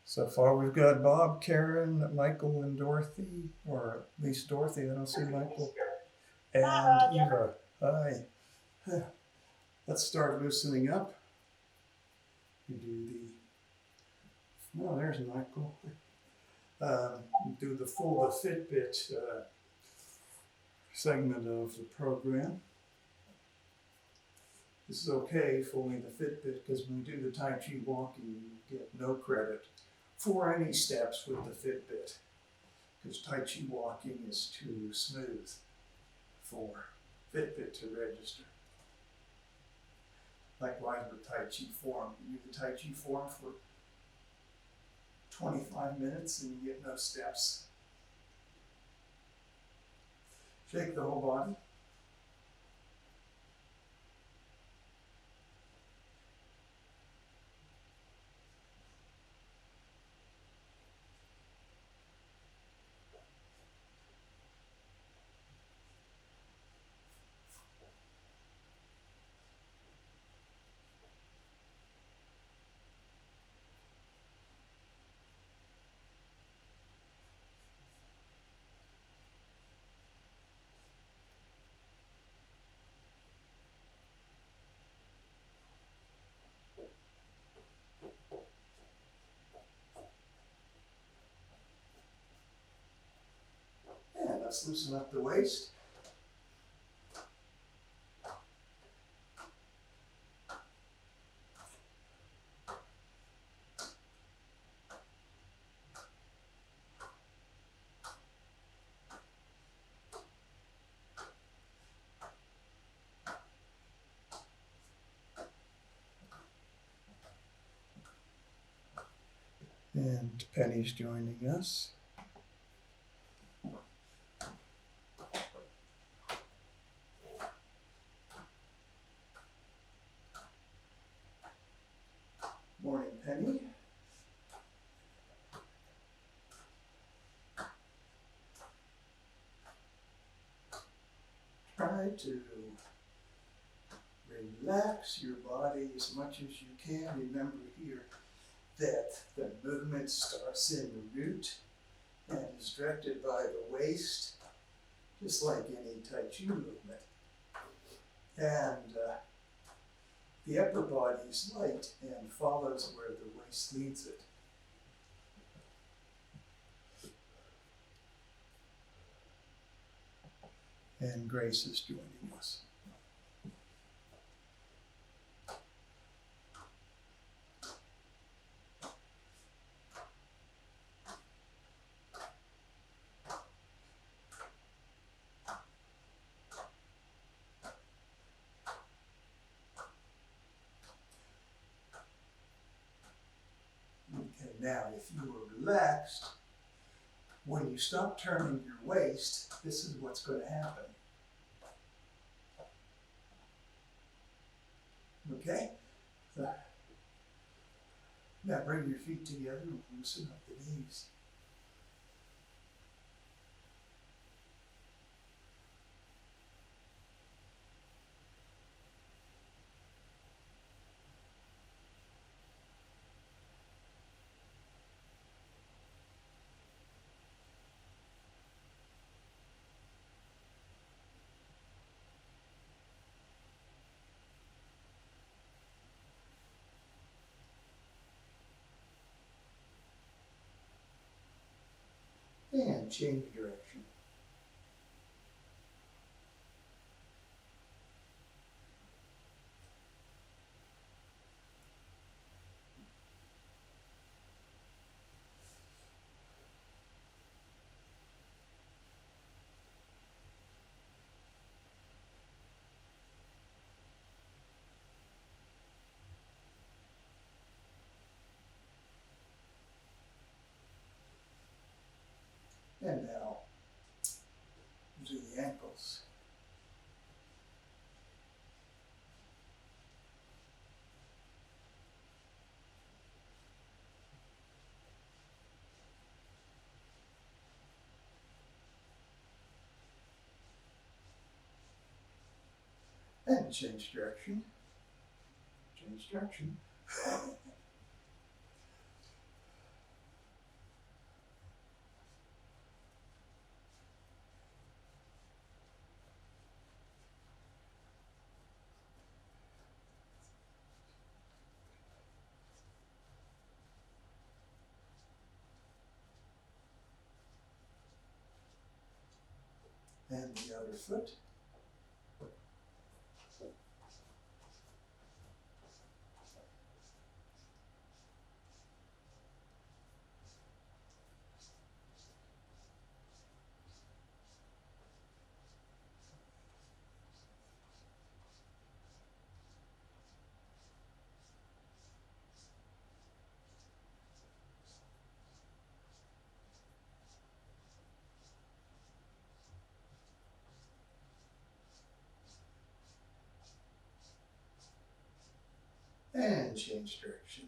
So far, we've got Bob, Karen, Michael, and Dorothy, or at least Dorothy. I don't see Michael. And Eva. Hi. Let's start loosening up. We do the. Oh, there's Michael. Do the Fitbit segment of the program. This is okay, folding the Fitbit, because when we do the Tai Chi walking, you get no credit for any steps with the Fitbit, because Tai Chi walking is too smooth for Fitbit to register. Likewise with Tai Chi form. You do the Tai Chi form for 25 minutes and you get no steps. Shake the whole body. And let's loosen up the waist. And Penny's joining us. Morning, Penny. Try to relax your body as much as you can. Remember here that the movement starts in the root and is directed by the waist, just like any Tai Chi movement. And the upper body is light and follows where the waist leads it. And Grace is joining us. Okay, now if you are relaxed, when you stop turning your waist, this is what's going to happen. Okay? So, now bring your feet together and loosen up the knees. And change direction. And now, do the ankles. And change direction. Change direction. and the other foot. And change direction.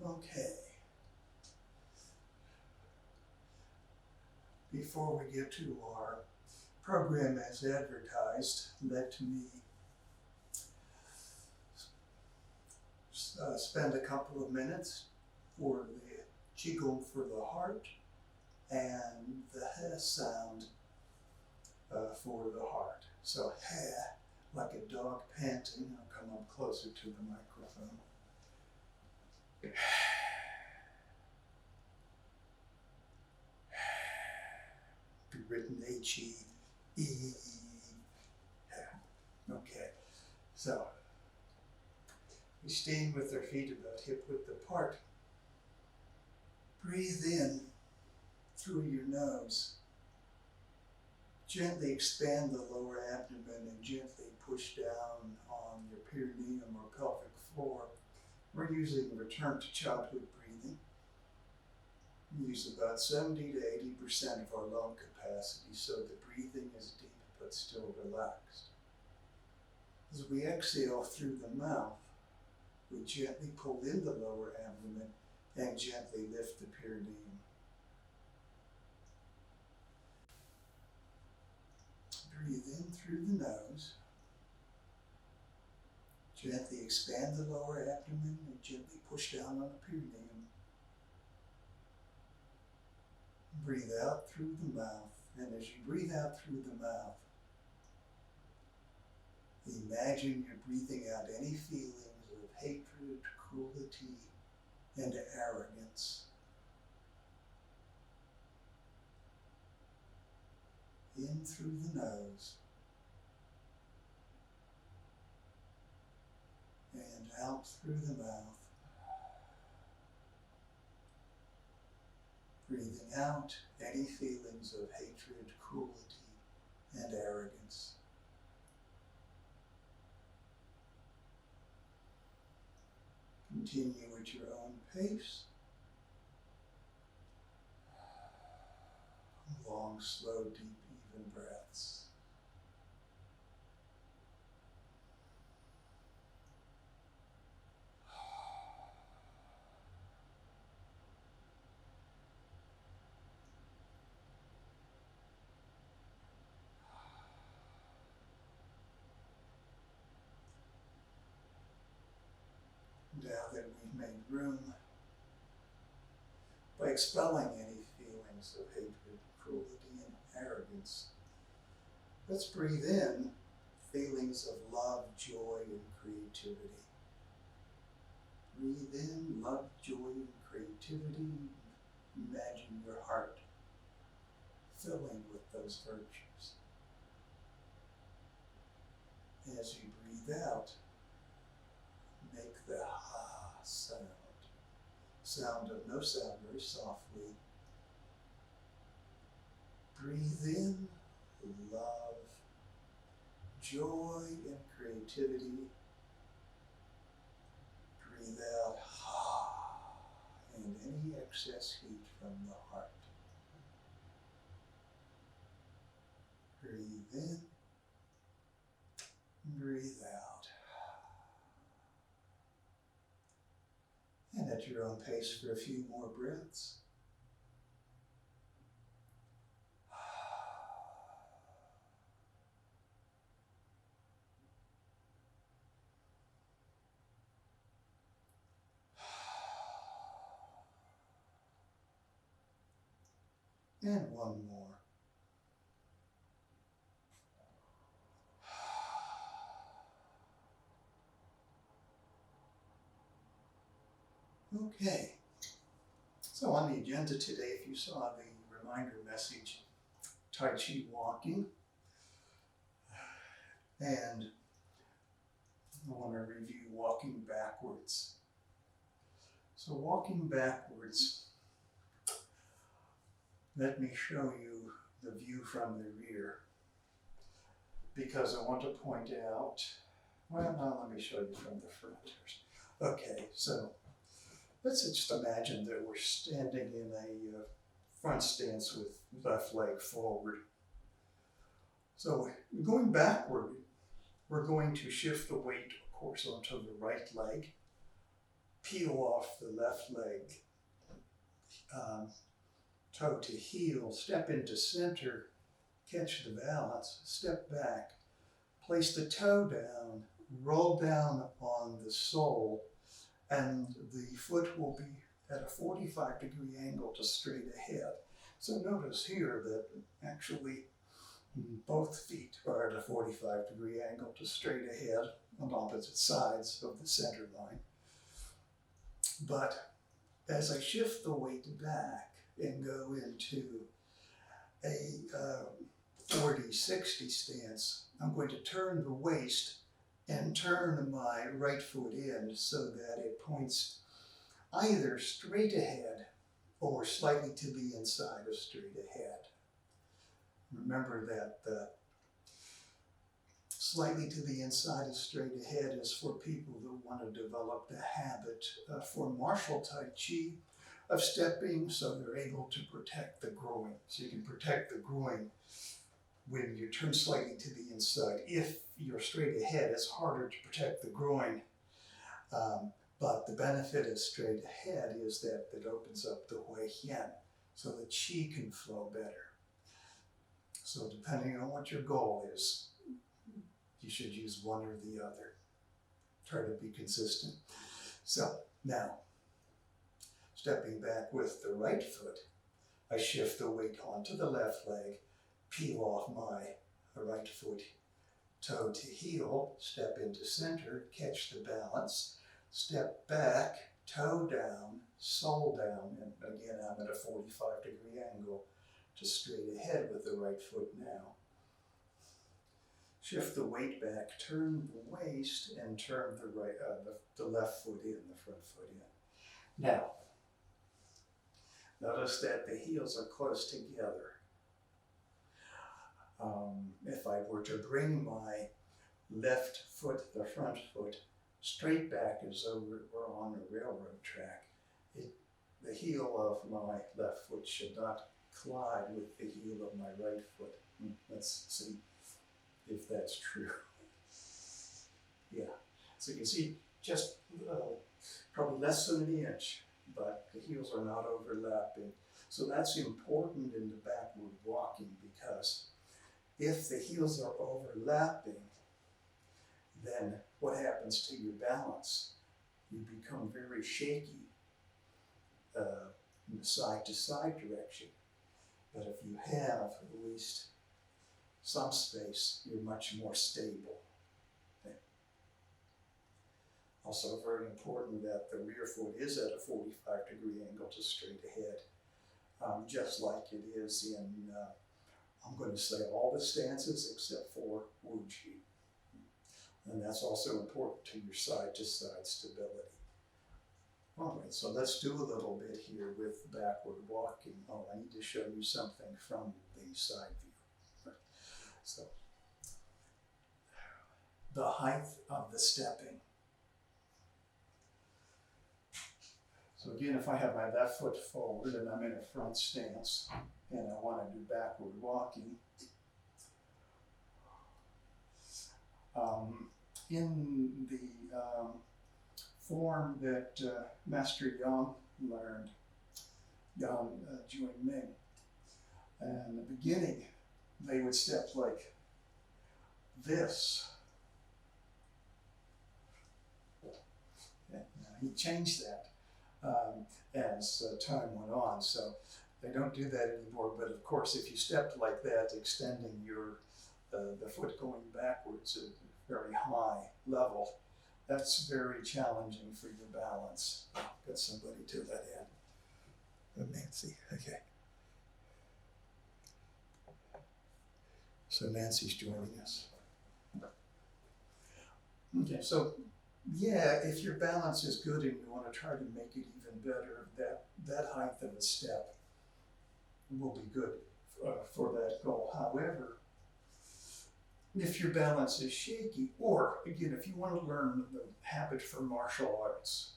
Okay. Before we get to our program as advertised, let me spend a couple of minutes for the Qigong for the heart and the he sound for the heart. So he, like a dog panting. I'll come up closer to the microphone. Be written H-E-E. Okay, so we stand with our feet about hip width apart. Breathe in through your nose. Gently expand the lower abdomen and gently push down on your perineum or pelvic floor. We're using return to childhood breathing. We use about 70 to 80% of our lung capacity, so the breathing is deep but still relaxed. As we exhale through the mouth, we gently pull in the lower abdomen and gently lift the perineum. Breathe in through the nose. Gently expand the lower abdomen and gently push down on the perineum. Breathe out through the mouth, and as you breathe out through the mouth, imagine you're breathing out any feelings of hatred, cruelty, and arrogance. In through the nose, and out through the mouth. Breathing out any feelings of hatred, cruelty, and arrogance. Continue at your own pace. Long, slow, deep, even breaths. Now that we've made room, by expelling any feelings of hatred, cruelty, and arrogance, let's breathe in feelings of love, joy, and creativity. Breathe in love, joy, and creativity. Imagine your heart filling with those virtues. As you breathe out, make the ha sound. Sound of no sound, very softly. Breathe in love, joy, and creativity. Breathe out ha, and any excess heat from the heart. Breathe in, breathe out. And at your own pace for a few more breaths. And one more. Okay, so on the agenda today, if you saw the reminder message, Tai Chi walking, and I want to review walking backwards. So walking backwards, let me show you the view from the rear, because I want to point out, well, no, let me show you from the front first. Okay, so let's just imagine that we're standing in a front stance with left leg forward. So going backward, we're going to shift the weight, of course, onto the right leg, peel off the left leg, toe to heel, step into center, catch the balance, step back, place the toe down, roll down on the sole, and the foot will be at a 45-degree angle to straight ahead. So notice here that actually both feet are at a 45-degree angle to straight ahead on opposite sides of the center line. But as I shift the weight back and go into a 40-60 stance, I'm going to turn the waist and turn my right foot in so that it points either straight ahead or slightly to the inside of straight ahead. Remember that the slightly to the inside of straight ahead is for people that want to develop the habit for martial Tai Chi of stepping so they're able to protect the groin. So you can protect the groin when you turn slightly to the inside. If you're straight ahead, it's harder to protect the groin. But the benefit of straight ahead is that it opens up the Hui Hian, so the qi can flow better. So depending on what your goal is, you should use one or the other. Try to be consistent. So now, stepping back with the right foot, I shift the weight onto the left leg, peel off my right foot, toe to heel, step into center, catch the balance, step back, toe down, sole down, and again I'm at a 45-degree angle to straight ahead with the right foot now. Shift the weight back, turn the waist, and turn the left foot in, the front foot in. Now, notice that the heels are close together. If I were to bring my left foot, the front foot, straight back as though we're on a railroad track, the heel of my left foot should not collide with the heel of my right foot. Let's see if that's true. Yeah, so you can see just probably less than an inch, but the heels are not overlapping. So that's important in the backward walking, because if the heels are overlapping, then what happens to your balance? You become very shaky in the side-to-side direction. But if you have at least some space, you're much more stable. Okay. Also very important that the rear foot is at a 45-degree angle to straight ahead, just like it is in, I'm going to say all the stances except for Wuji. And that's also important to your side-to-side stability. All right, so let's do a little bit here with backward walking. Oh, I need to show you something from the side view. Right. So, the height of the stepping. So again, if I have my left foot forward and I'm in a front stance, and I want to do backward walking, in the form that Master Yang learned, Yang Juan-Ming, and in the beginning, they would step like this. And he changed that as time went on. So They don't do that anymore, but of course, if you stepped like that, extending your the foot going backwards at a very high level, that's very challenging for your balance. Got somebody to let in. Nancy, okay. So Nancy's joining us. Okay, so yeah, if your balance is good and you want to try to make it even better, that height of a step will be good for that goal. However, if your balance is shaky, or again, if you want to learn the habit for martial arts,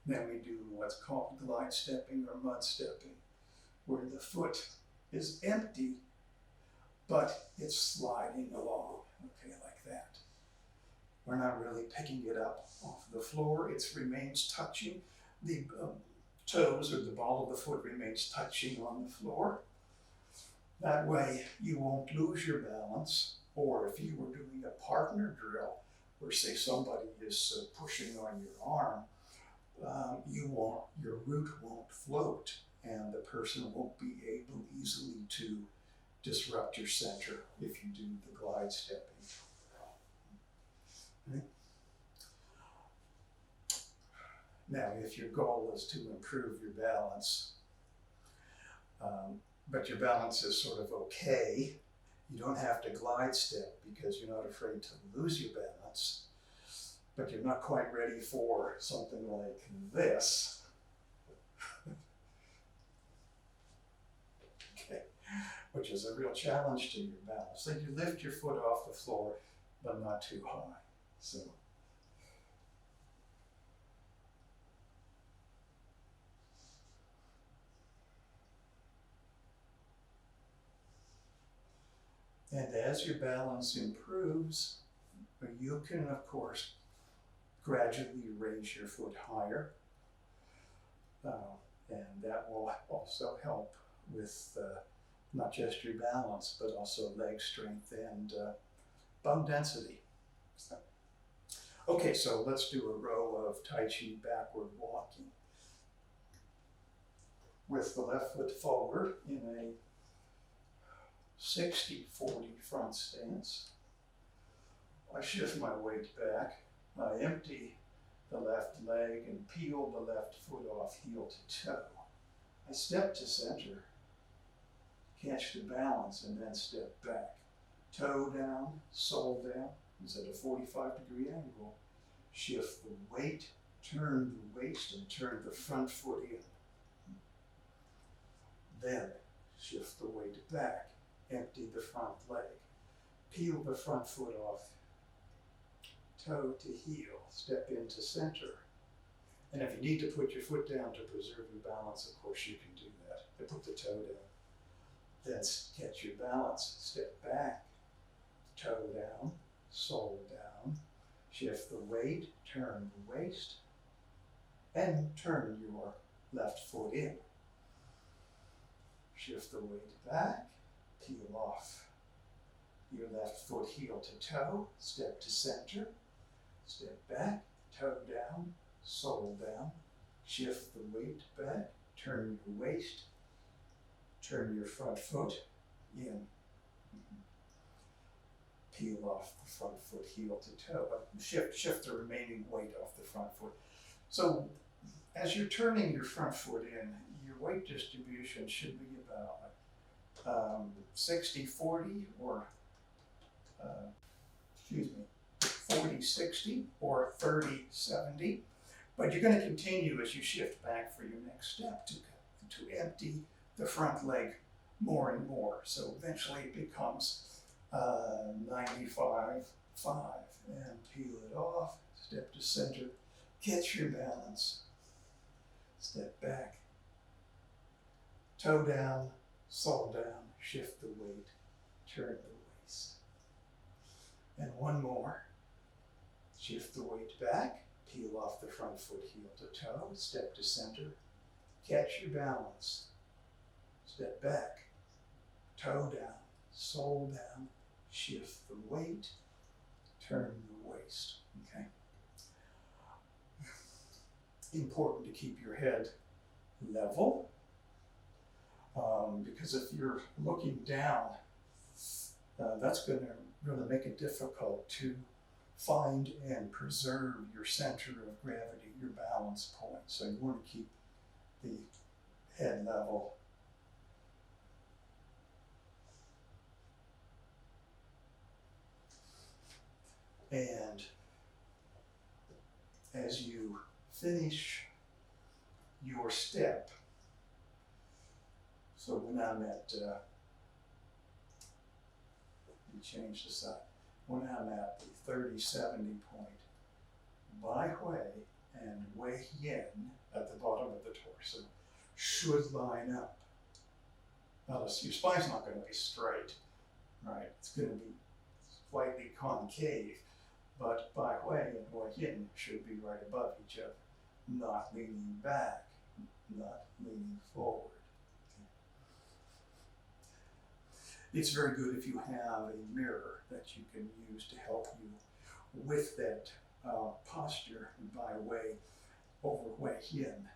then we do what's called glide stepping or mud stepping, where the foot is empty, but it's sliding along, okay, like that. We're not really picking it up off the floor. It remains touching. The toes or the ball of the foot remains touching on the floor. That way you won't lose your balance. Or if you were doing a partner drill, where say somebody is pushing on your arm, your root won't float, and the person won't be able easily to disrupt your center if you do the glide stepping. Okay. Now, if your goal is to improve your balance, but your balance is sort of okay, you don't have to glide step because you're not afraid to lose your balance, but you're not quite ready for something like this. Okay, which is a real challenge to your balance. So you lift your foot off the floor, but not too high. So. And as your balance improves, you can, of course, gradually raise your foot higher. And that will also help with not just your balance, but also leg strength and bone density. So, okay, so let's do a row of Tai Chi backward walking. With the left foot forward in a 60-40 front stance. I shift my weight back. I empty the left leg and peel the left foot off heel to toe. I step to center, catch the balance, and then step back. Toe down, sole down. It's at a 45-degree angle. Shift the weight, turn the waist, and turn the front foot in. Then shift the weight back. Empty the front leg. Peel the front foot off. Toe to heel. Step into center. And if you need to put your foot down to preserve your balance, of course you can do that. But put the toe down. Then catch your balance. Step back. Toe down. Sole down. Shift the weight. Turn the waist. And turn your left foot in. Shift the weight back. Peel off your left foot heel to toe, step to center, step back, toe down, sole down, shift the weight back, turn your waist, turn your front foot in, peel off the front foot heel to toe, shift the remaining weight off the front foot. So as you're turning your front foot in, your weight distribution should be about 60-40 or 40-60 or 30-70. But you're going to continue as you shift back for your next step to empty the front leg more and more. So eventually it becomes 95-5 and peel it off, step to center, catch your balance, step back, toe down, sole down, shift the weight, turn the waist. And one more. Shift the weight back, peel off the front foot heel to toe, step to center, catch your balance, step back, toe down, sole down, shift the weight, turn the waist. Okay. Important to keep your head level. Because if you're looking down, that's going to really make it difficult to find and preserve your center of gravity, your balance point. So you want to keep the head level. And as you finish your step, so when I'm at, let me change the side. When I'm at the 30-70 point, Bai Hui and Wei Yin at the bottom of the torso should line up. Now, your spine's not going to be straight, right? It's going to be slightly concave, but Bai Hui and Wei Yin should be right above each other, not leaning back, not leaning forward. It's very good if you have a mirror that you can use to help you with that posture by way over Wei Yin.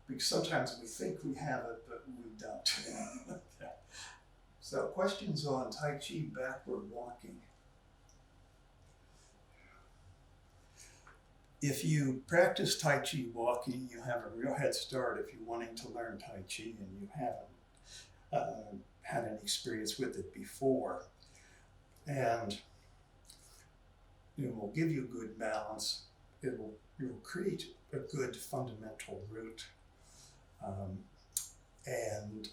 Because sometimes we think we have it, but we don't. So questions on Tai Chi backward walking. If you practice Tai Chi walking, you have a real head start if you're wanting to learn Tai Chi and you haven't had any experience with it before. And it will give you good balance. It will create a good fundamental root. And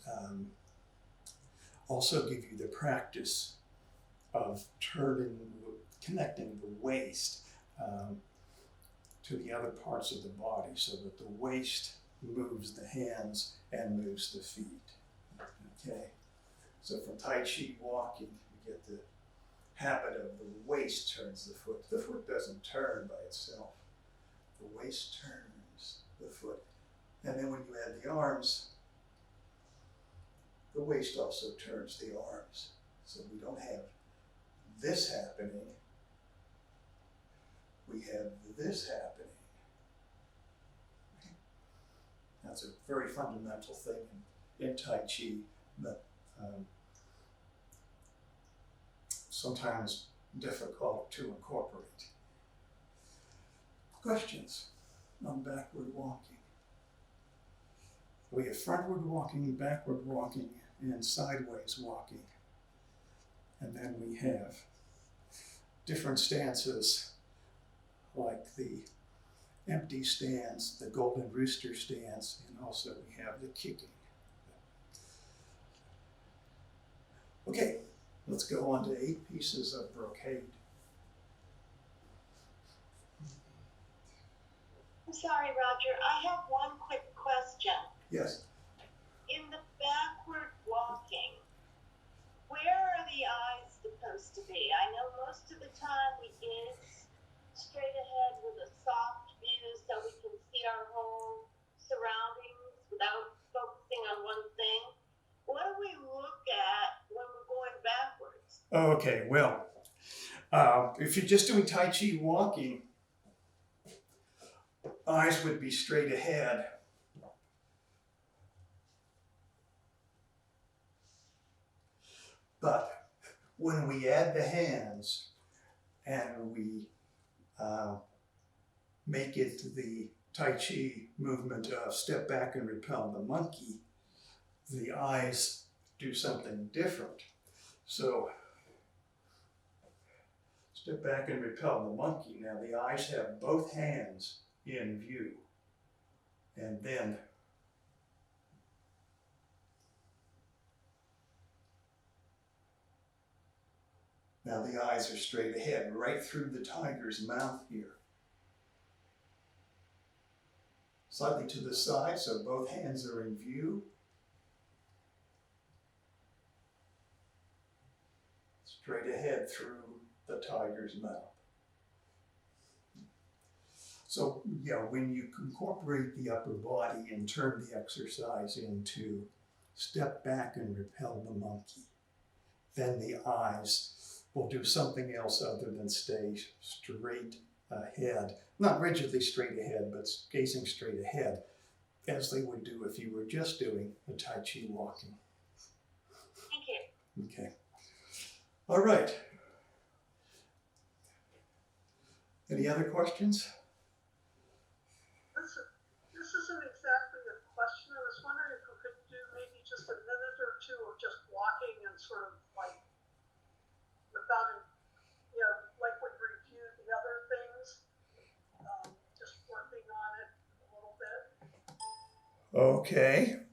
also give you the practice of connecting the waist to the other parts of the body so that the waist moves the hands and moves the feet. Okay? So from Tai Chi walking, you get the habit of the waist turns the foot. The foot doesn't turn by itself. The waist turns the foot. And then when you add the arms, the waist also turns the arms. So we don't have this happening. We have this happening. Okay. That's a very fundamental thing in Tai Chi that sometimes difficult to incorporate. Questions on backward walking? We have frontward walking, backward walking, and sideways walking. And then we have different stances like the empty stance, the golden rooster stance, and also we have the kicking. Okay, let's go on to 8 Pieces of Brocade. I'm sorry, Roger. I have one quick question. Yes. In the backward walking, where are the eyes supposed to be? I know most of the time we gaze straight ahead with a soft view so we can see our whole surroundings without focusing on one thing. What do we look at when we're going backwards? Okay, well, if you're just doing Tai Chi walking, eyes would be straight ahead. But when we add the hands and we make it the Tai Chi movement of step back and repel the monkey, the eyes do something different. So step back and repel the monkey. Now the eyes have both hands in view. And then now the eyes are straight ahead, right through the tiger's mouth here. Slightly to the side, so both hands are in view. Straight ahead through the tiger's mouth. So, yeah, when you incorporate the upper body and turn the exercise into step back and repel the monkey, then the eyes will do something else other than stay straight ahead. Not rigidly straight ahead, but gazing straight ahead. as they would do if you were just doing a Tai Chi walking. Thank you. Okay. All right. Any other questions? This isn't exactly a question. I was wondering if we could do maybe just a minute or two of just walking and sort of like without, like we reviewed the other things, just working on it a little bit. Okay.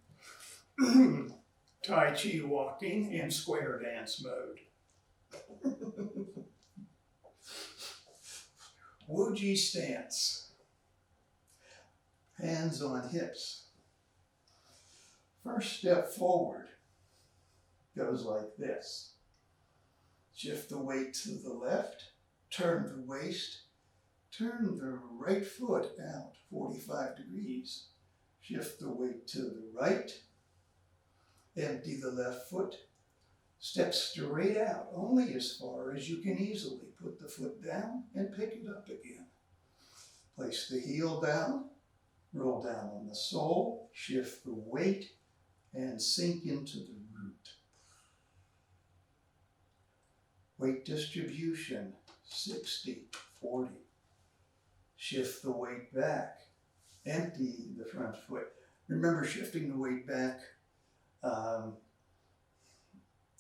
Tai Chi walking in square dance mode. Wuji stance. Hands on hips. First step forward goes like this. Shift the weight to the left, turn the waist, turn the right foot out 45 degrees. Shift the weight to the right, empty the left foot, step straight out, only as far as you can easily. Put the foot down and pick it up again. Place the heel down, roll down on the sole, shift the weight, and sink into the root. Weight distribution, 60-40. Shift the weight back, empty the front foot. Remember, shifting the weight back,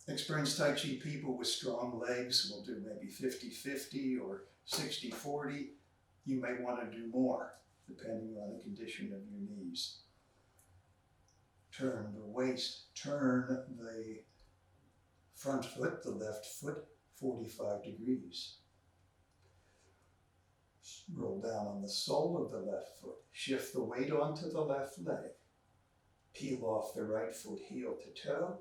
experienced Tai Chi people with strong legs will do maybe 50-50 or 60-40. You may want to do more, depending on the condition of your knees. Turn the waist, turn the front foot, the left foot, 45 degrees. Roll down on the sole of the left foot. Shift the weight onto the left leg. Peel off the right foot, heel to toe.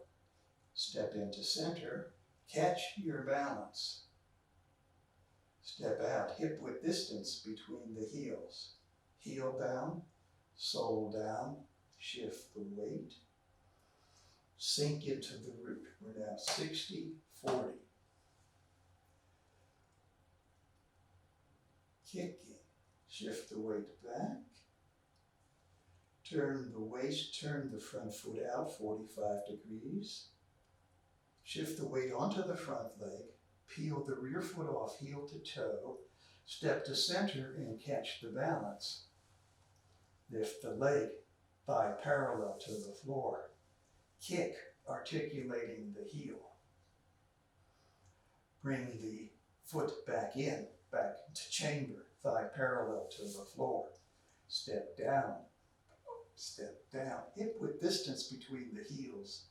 Step into center. Catch your balance. Step out, hip width distance between the heels. Heel down, sole down, shift the weight. Sink into the root. We're now 60-40. Kicking. Shift the weight back. Turn the waist, turn the front foot out 45 degrees. Shift the weight onto the front leg. Peel the rear foot off, heel to toe. Step to center and catch the balance. Lift the leg, thigh parallel to the floor. Kick, articulating the heel. Bring the foot back in, back into chamber, thigh parallel to the floor. Step down, hip width distance between the heels.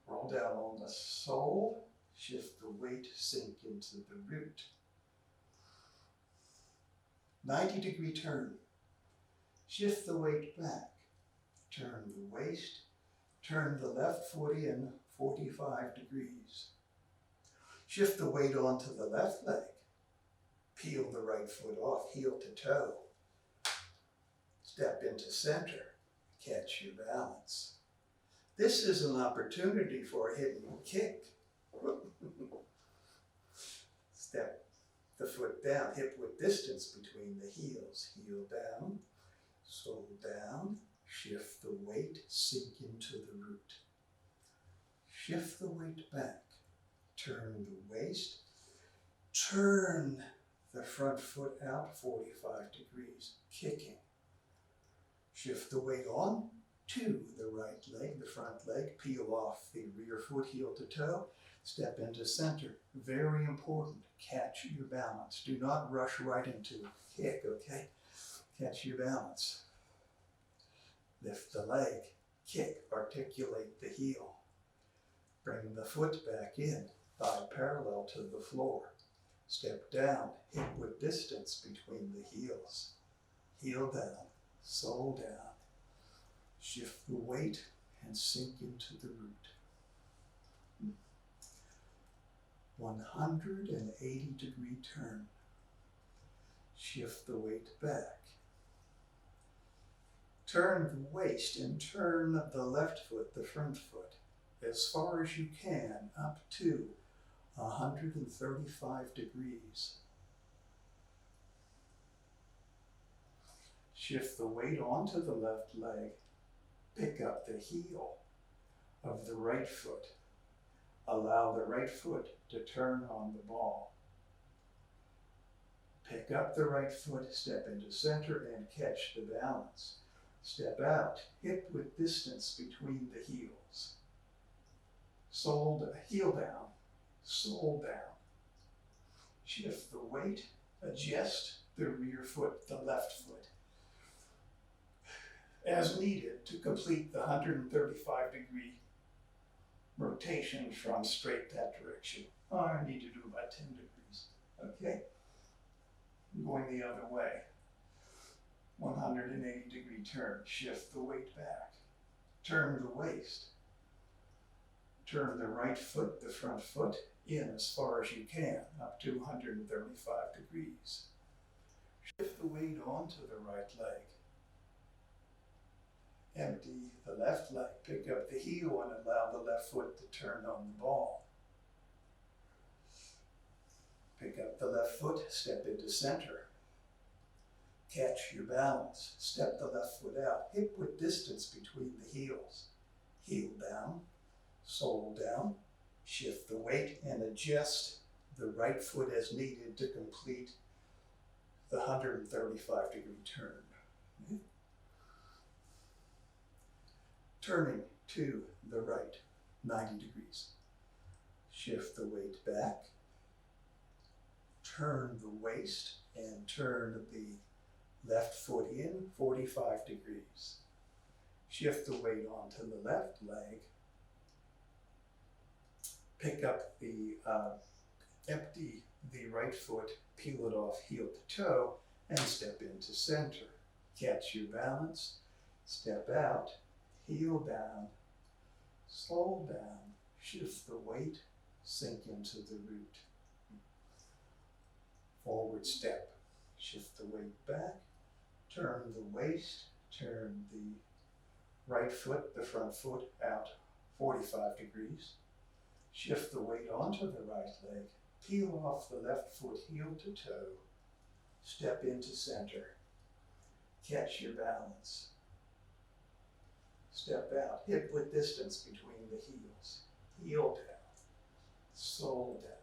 Roll down on the sole, shift the weight, sink into the root. 90-degree turn. Shift the weight back. Turn the waist. Turn the left foot in 45 degrees. Shift the weight onto the left leg. Peel the right foot off, heel to toe. Step into center. Catch your balance. This is an opportunity for a hidden kick. Step the foot down, hip width distance between the heels. Heel down, sole down, shift the weight, sink into the root. Shift the weight back, turn the waist, turn the front foot out 45 degrees, kicking. Shift the weight on to the right leg, the front leg, peel off the rear foot, heel to toe, step into center. Very important, catch your balance. Do not rush right into a kick, okay? Catch your balance. Lift the leg, kick, articulate the heel. Bring the foot back in, thigh parallel to the floor. Step down, hip width distance between the heels. Heel down, sole down. Shift the weight and sink into the root. 180-degree turn. Shift the weight back. Turn the waist and turn the left foot, the front foot, as far as you can, up to 135 degrees. Shift the weight onto the left leg. Pick up the heel of the right foot. Allow the right foot to turn on the ball. Pick up the right foot, step into center and catch the balance. Step out, hip width distance between the heels. Heel down, sole down. Shift the weight, adjust the rear foot, the left foot, as needed to complete the 135-degree rotation from straight that direction. I need to do about 10 degrees, okay? Going the other way. 180-degree turn, shift the weight back. Turn the waist. Turn the right foot, the front foot, in as far as you can, up to 135 degrees. Shift the weight onto the right leg. Empty the left leg, pick up the heel and allow the left foot to turn on the ball. Pick up the left foot, step into center. Catch your balance, step the left foot out, hip width distance between the heels. Heel down, sole down, shift the weight and adjust the right foot as needed to complete the 135-degree turn. Turning to the right, 90 degrees. Shift the weight back. Turn the waist and turn the left foot in 45 degrees. Shift the weight onto the left leg. Pick up empty the right foot, peel it off heel to toe, and step into center. Catch your balance, step out, heel down, sole down, shift the weight, sink into the root. Forward step, shift the weight back, turn the waist, turn the right foot, the front foot out 45 degrees. Shift the weight onto the right leg, peel off the left foot heel to toe, step into center, catch your balance. Step out, hip width distance between the heels, heel down, sole down,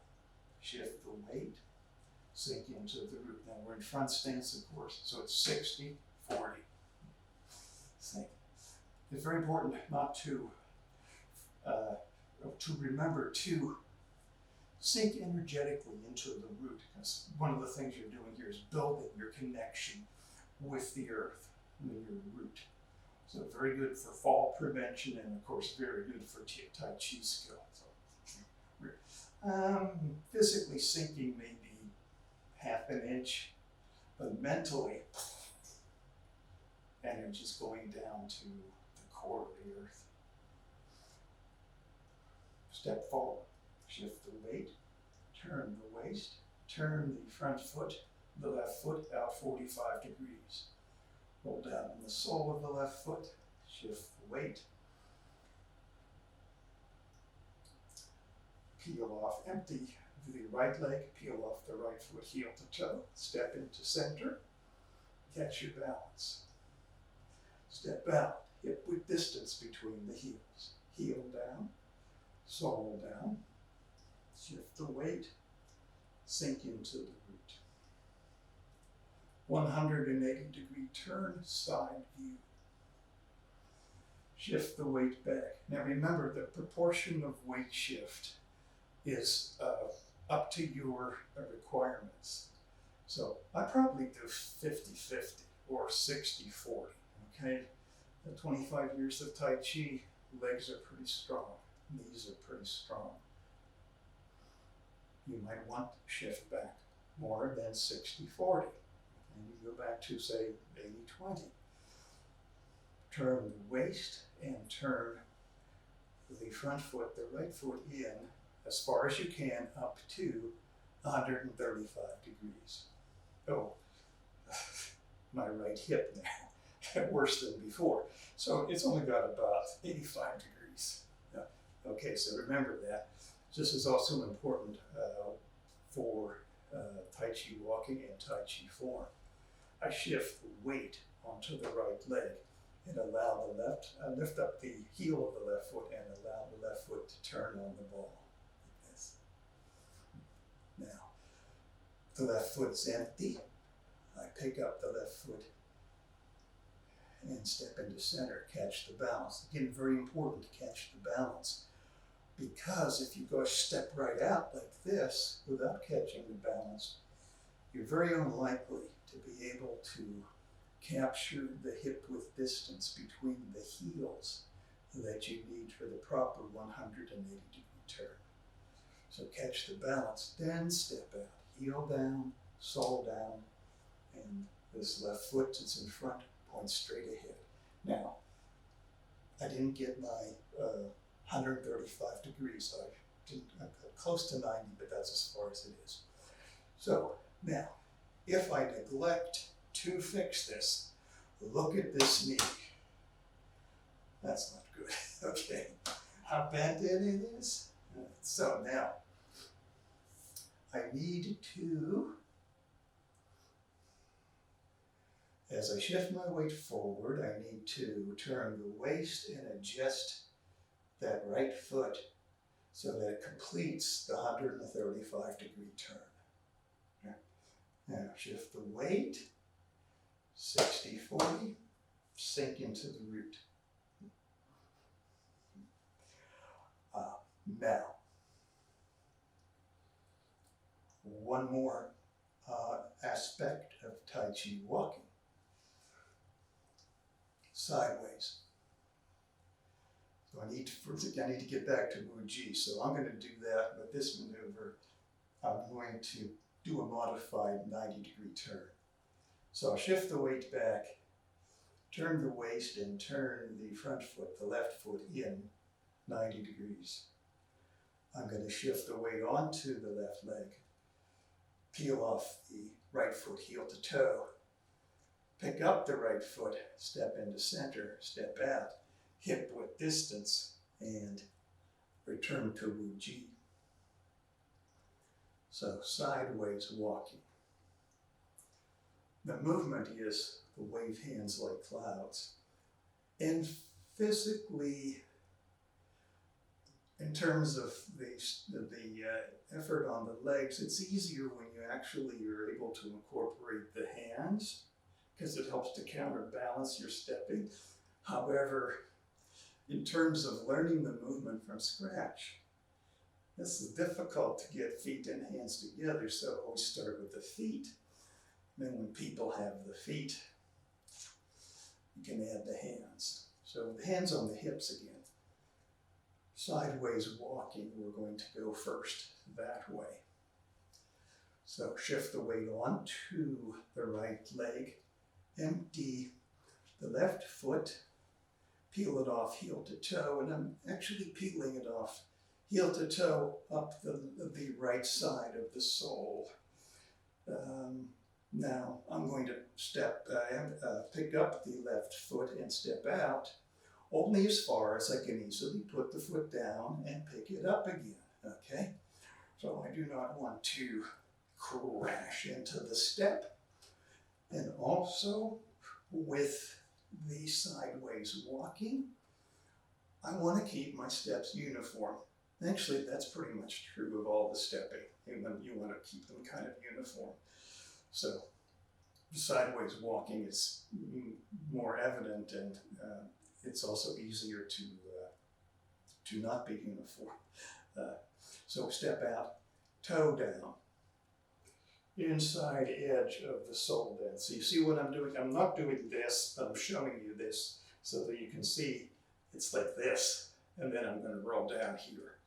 shift the weight, sink into the root. Now we're in front stance, of course, so it's 60, 40. Sink. It's very important not to remember to sink energetically into the root, because one of the things you're doing here is building your connection with the earth, with your root. So very good for fall prevention, and of course very good for Tai Chi skill. So, physically sinking maybe half an inch, but mentally energy's going down to the core of the earth. Step forward, shift the weight, turn the waist, turn the front foot, the left foot out 45 degrees. Roll down on the sole of the left foot, shift the weight. Peel off, empty the right leg, peel off the right foot, heel to toe, step into center, catch your balance. Step out, hip width distance between the heels. Heel down, sole down, shift the weight, sink into the root. 180-degree turn, side view. Shift the weight back. Now remember, the proportion of weight shift is up to your requirements. So I probably do 50-50 or 60-40, okay? The 25 years of Tai Chi, legs are pretty strong, knees are pretty strong. You might want to shift back more than 60-40. And you go back to, say, 80-20. Turn the waist and turn the front foot, the right foot in as far as you can up to 135 degrees. Oh, my right hip now, worse than before. So it's only got about 85 degrees. Okay, so remember that. This is also important for Tai Chi walking and Tai Chi form. I shift the weight onto the right leg, and allow lift up the heel of the left foot and allow the left foot to turn on the ball. Like this. Now, the left foot's empty. I pick up the left foot and step into center, catch the balance. Again, very important to catch the balance, because if you go step right out like this without catching the balance, you're very unlikely to be able to capture the hip width distance between the heels that you need for the proper 180-degree turn. So catch the balance, then step out, heel down, sole down, and this left foot that's in front points straight ahead. Now, I didn't get my 135 degrees, so I got close to 90, but that's as far as it is. So now, if I neglect to fix this, look at this knee. That's not good, okay? How bent it is? So now, I need to, as I shift my weight forward, I need to turn the waist and adjust that right foot so that it completes the 135-degree turn. Now shift the weight, 60-40, sink into the root. Now, one more aspect of Tai Chi walking. Sideways. So I need to get back to Wu Ji, so I'm going to do that with this maneuver. I'm going to do a modified 90-degree turn. So I'll shift the weight back, turn the waist, and turn the front foot, the left foot, in 90 degrees. I'm going to shift the weight onto the left leg, peel off the right foot heel to toe, pick up the right foot, step into center, step out, hip width distance, and return to Wu Ji. So sideways walking. The movement is the wave hands like clouds. And physically, in terms of the effort on the legs, it's easier when you actually are able to incorporate the hands, because it helps to counterbalance your stepping. However, in terms of learning the movement from scratch, this is difficult to get feet and hands together, so I always start with the feet. Then when people have the feet, you can add the hands. So the hands on the hips again. Sideways walking, we're going to go first that way. So shift the weight onto the right leg, empty the left foot, peel it off heel to toe, and I'm actually peeling it off heel to toe up the right side of the sole. Now I'm going to pick up the left foot and step out only as far as I can easily put the foot down and pick it up again, okay? So I do not want to crash into the step. And also with the sideways walking, I want to keep my steps uniform. Actually, that's pretty much true of all the stepping. You want to keep them kind of uniform. So sideways walking is more evident, and it's also easier to not be uniform. So step out, toe down, inside edge of the sole down. So you see what I'm doing? I'm not doing this, but I'm showing you this so that you can see it's like this, and then I'm going to roll down here.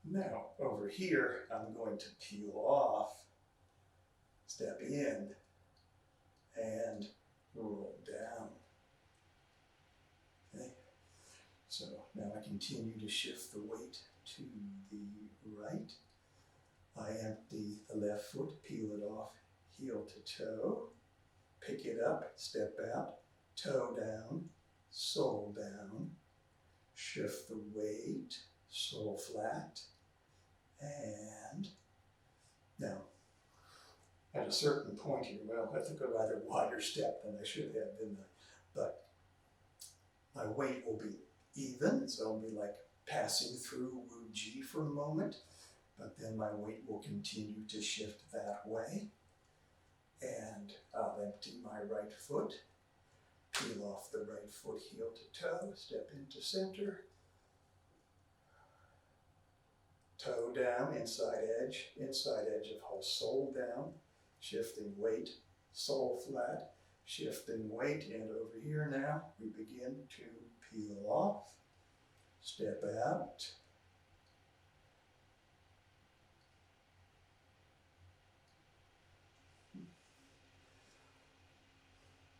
Now, over here, I'm going to peel off, step in, and roll down. Okay? So now I continue to shift the weight to the right. I empty the left foot, peel it off, heel to toe, pick it up, step out, toe down, sole down, shift the weight, sole flat, and now at a certain point here, well, I took a rather wider step than I should have, didn't I? But My weight will be even, so I'll be like passing through Wu Ji for a moment, but then my weight will continue to shift that way. And I'll empty my right foot, peel off the right foot heel to toe, step into center, toe down, inside edge of whole sole down, shifting weight, sole flat, shifting weight, and over here now we begin to peel off, step out,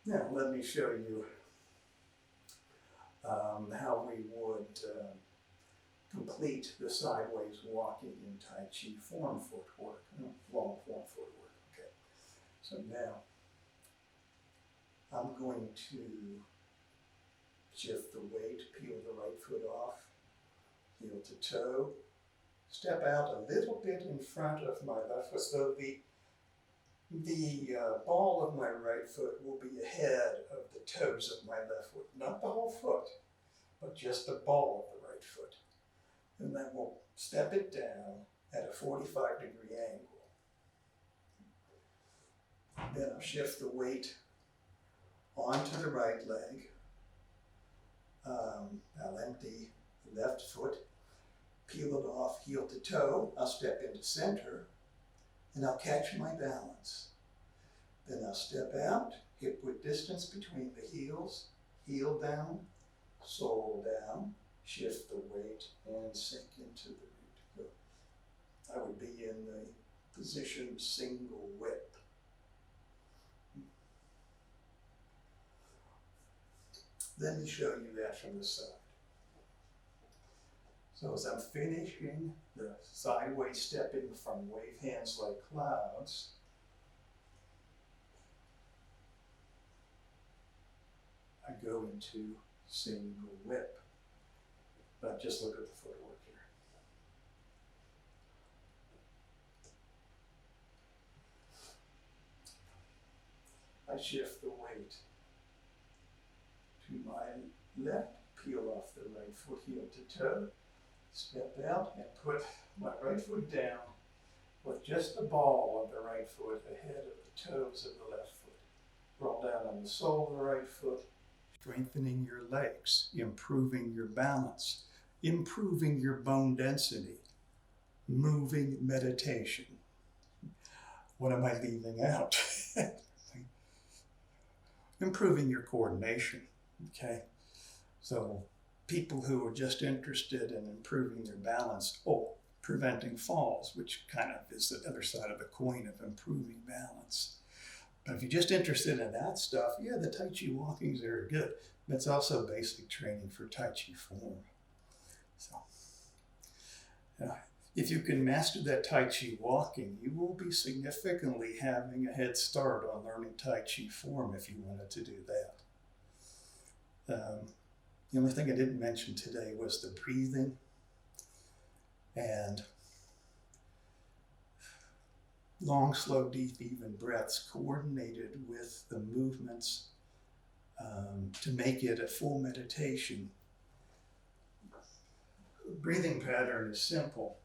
now let me show you how we would complete the sideways walking in Tai Chi form footwork, long form footwork. Okay, so now I'm going to shift the weight, peel the right foot off, heel to toe, step out a little bit in front of my left foot, so the ball of my right foot will be ahead of the toes of my left foot, not the whole foot, but just the ball of the right foot. And then we'll step it down at a 45-degree angle. Then I'll shift the weight onto the right leg. I'll empty the left foot, peel it off heel to toe. I'll step into center, and I'll catch my balance. Then I'll step out, hip width distance between the heels, heel down, sole down, shift the weight, and sink into the root. I would be in the position single whip. Let me show you that from the side. So as I'm finishing the sideways stepping from wave hands like clouds, I go into single whip. But just look at the footwork here. I shift the weight to my left, peel off the right foot heel to toe, step out and put my right foot down with just the ball of the right foot ahead of the toes of the left foot. Roll down on the sole of the right foot, strengthening your legs, improving your balance, improving your bone density, moving meditation. What am I leaving out? Improving your coordination, okay? So people who are just interested in improving their balance, preventing falls, which kind of is the other side of the coin of improving balance. But if you're just interested in that stuff, yeah, the Tai Chi walkings are good. But it's also basic training for Tai Chi form. So, if you can master that Tai Chi walking, you will be significantly having a head start on learning Tai Chi form if you wanted to do that. The only thing I didn't mention today was the breathing and long, slow, deep, even breaths coordinated with the movements to make it a full meditation. The breathing pattern is simple.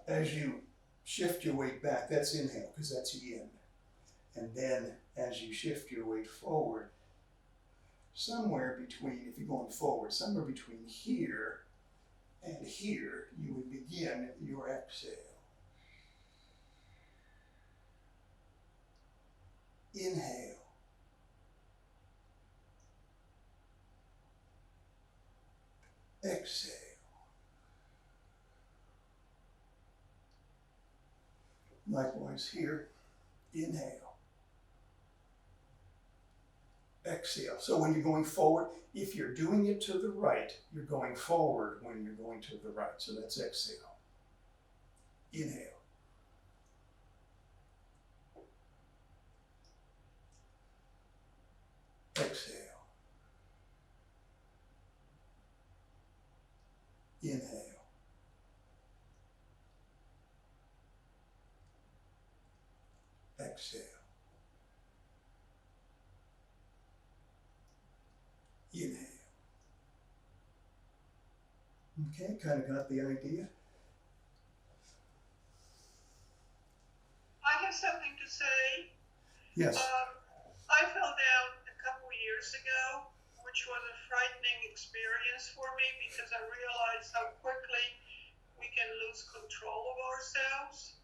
As you shift your weight back, that's inhale, because that's yin. And then as you shift your weight forward, somewhere between, if you're going forward, somewhere between here and here, you would begin your exhale. Inhale. Exhale. Likewise here, inhale. Exhale. So when you're going forward, if you're doing it to the right, you're going forward when you're going to the right. So that's exhale. Inhale. Exhale. Inhale. Exhale. Inhale. Okay, kind of got the idea. I have something to say. Yes. I fell down a couple years ago, which was a frightening experience for me because I realized how quickly we can lose control of ourselves.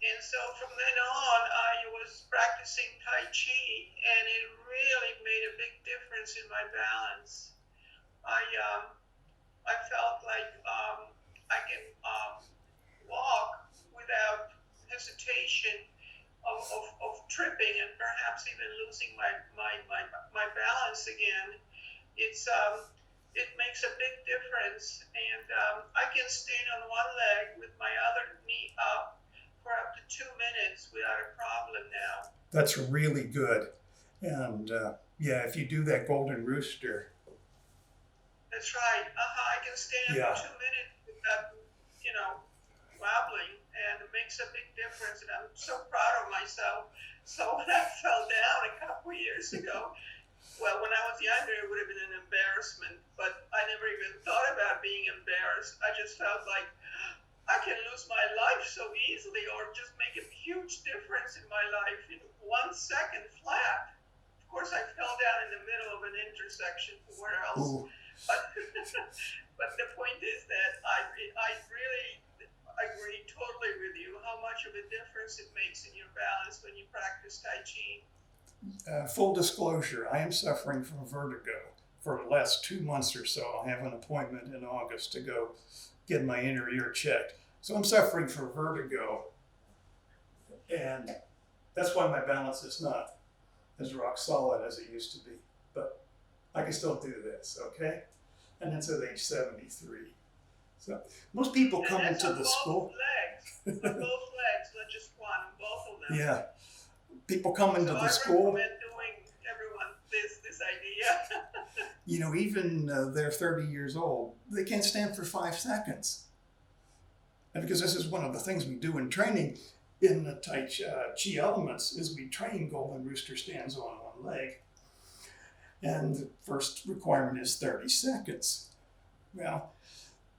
And so from then on, I was practicing Tai Chi, and it really made a big difference in my balance. I felt like I can walk without hesitation of tripping and perhaps even losing my balance again. It makes a big difference, and I can stand on one leg with my other knee up for up to 2 minutes without a problem now. That's really good. And yeah, if you do that golden rooster. That's right. I can stand Yeah. for 2 minutes without, wobbling, and it makes a big difference. And I'm so proud of myself. So when I fell down a couple years ago, well, when I was younger, it would have been an embarrassment, but I never even thought about being embarrassed. I just felt like I can lose my life so easily or just make a huge difference in my life in 1 second flat. Of course, I fell down in the middle of an intersection. Where else? Ooh. But the point is that I really agree totally with you how much of a difference it makes in your balance when you practice Tai Chi. Full disclosure, I am suffering from vertigo for the last 2 months or so. I have an appointment in August to go get my inner ear checked. So I'm suffering from vertigo. And that's why my balance is not as rock solid as it used to be. But I can still do this, okay? And that's at age 73. So most people come and that's into on the both school. Legs. On both legs, not just one, both of them. Yeah. People come into So the I school. recommend doing everyone this idea. Even they're 30 years old, they can't stand for 5 seconds. And because this is one of the things we do in training in the Tai Chi elements is we train golden rooster stands on one leg. And the first requirement is 30 seconds. Well,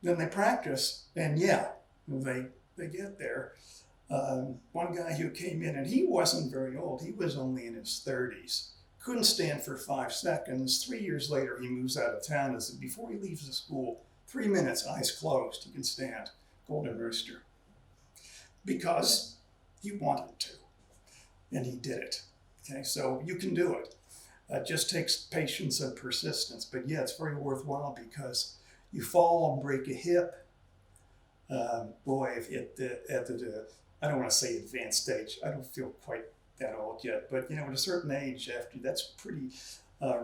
then they practice, and yeah, they get there. One guy who came in, and he wasn't very old, he was only in his 30s, couldn't stand for 5 seconds. 3 years later, he moves out of town, and said before he leaves the school, 3 minutes, eyes closed, he can stand golden rooster. Because he wanted to, and he did it. Okay, so you can do it. It just takes patience and persistence, but yeah, it's very worthwhile because you fall and break a hip. Boy, if at the I don't want to say advanced stage. I don't feel quite that old yet, but at a certain age, after that's pretty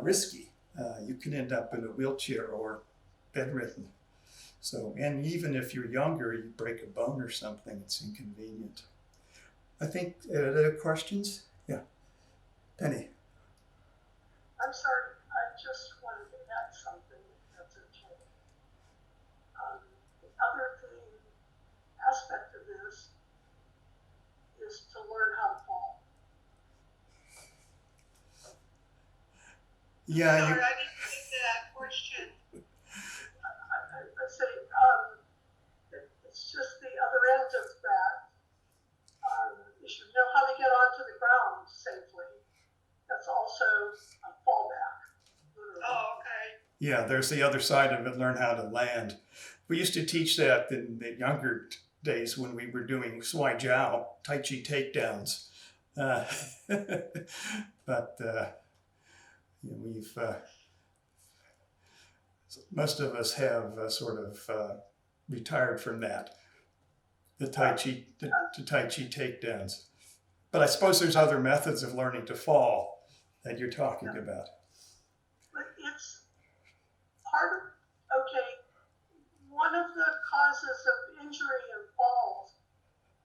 risky. You can end up in a wheelchair or bedridden. So, and even if you're younger, you break a bone or something, it's inconvenient. I think other questions? Yeah, Penny. I'm sorry, I just wanted to add something, if that's okay. The other aspect of this is to learn how to fall. Yeah, Sorry, I didn't get that question. I say, it's just the other end of that. You should know how to get onto the ground safely. That's also a fallback. Literally. Oh, okay. Yeah, there's the other side of it, learn how to land. We used to teach that in the younger days when we were doing Swai Jiao, Tai Chi takedowns. But we've, most of us have sort of retired from that, the Tai Chi takedowns. But I suppose there's other methods of learning to fall that you're talking about. But it's part of, okay, one of the causes of injury and falls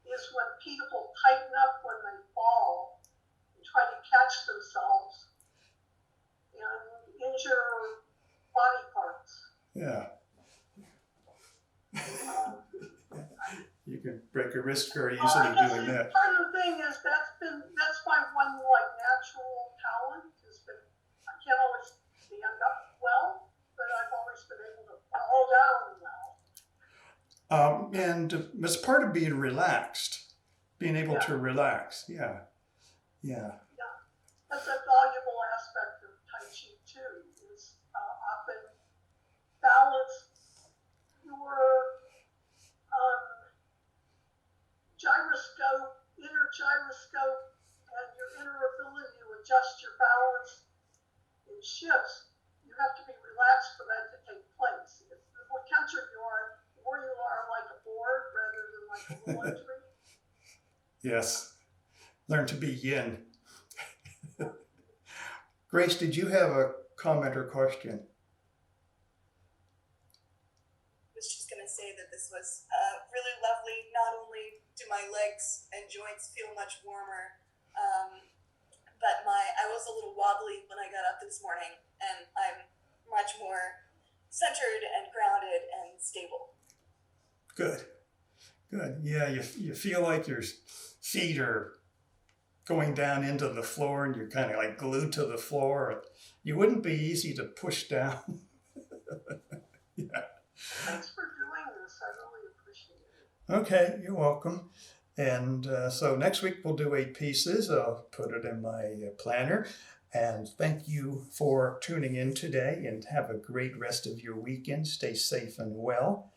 is when people tighten up when they fall and try to catch themselves and injure body parts. Yeah. You can break a wrist very easily doing that. Part of the thing is that's my one natural talent is that I can't always stand up well, but I've always been able to fall And it's part of being relaxed, being able Yeah. to relax. Yeah. Yeah. That's a valuable aspect of Tai Chi too, is often balance your inner gyroscope, and your inner ability to adjust your balance in shifts. You have to be relaxed for that to take place. The more tenser you are, the more you are like a board rather than like a little tree. Yes. Learn to be yin. Grace, did you have a comment or question? I was just going to say that this was really lovely. Not only do my legs and joints feel much warmer, but I was a little wobbly when I got up this morning, and I'm much more centered and grounded and stable. Good. Good. Yeah, you feel like your feet are going down into the floor and you're kind of like glued to the floor. You wouldn't be easy to push down. Yeah. Thanks for doing this. I really appreciate it. Okay, you're welcome. And so next week we'll do 8 pieces. I'll put it in my planner. And thank you for tuning in today, and have a great rest of your weekend. Stay safe and well.